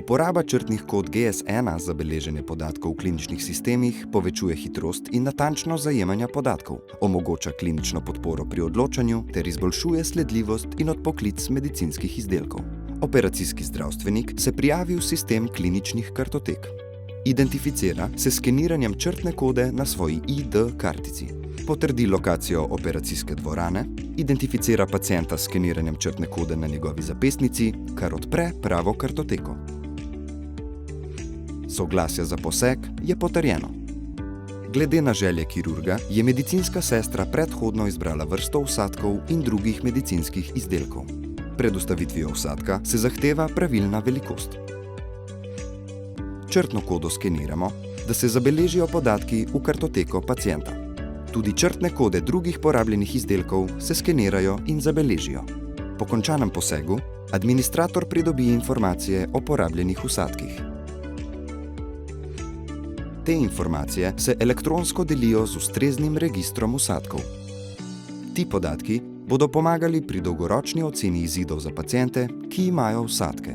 Uporaba črtnih kod GS1 za beleženje podatkov v kliničnih sistemih povečuje hitrost in natančnost zajemanja podatkov, omogoča klinično podporo pri odločanju ter izboljšuje sledljivost in odpoklic medicinskih izdelkov. Operacijski zdravstvenik se prijavi v sistem kliničnih kartotek. Identificira se s skeniranjem črtne kode na svoji ID kartici. Potrdi lokacijo operacijske dvorane, identificira pacienta s skeniranjem črtne kode na njegovi zapestnici, kar odpre pravo kartoteko. Soglasje za poseg je potrjeno. Glede na želje kirurga je medicinska sestra predhodno izbrala vrsto vsadkov in drugih medicinskih izdelkov. Pred vstavitvijo vsadka se zahteva pravilna velikost. Črtno kodo skeniramo, da se zabeležijo podatki v kartoteko pacienta. Tudi črtne kode drugih porabljenih izdelkov se skenirajo in zabeležijo. Po končanem posegu administrator pridobi informacije o porabljenih vsadkih. Te informacije se elektronsko delijo z ustreznim registrom vsadkov. Ti podatki bodo pomagali pri dolgoročni oceni izidov za paciente, ki imajo vsadke.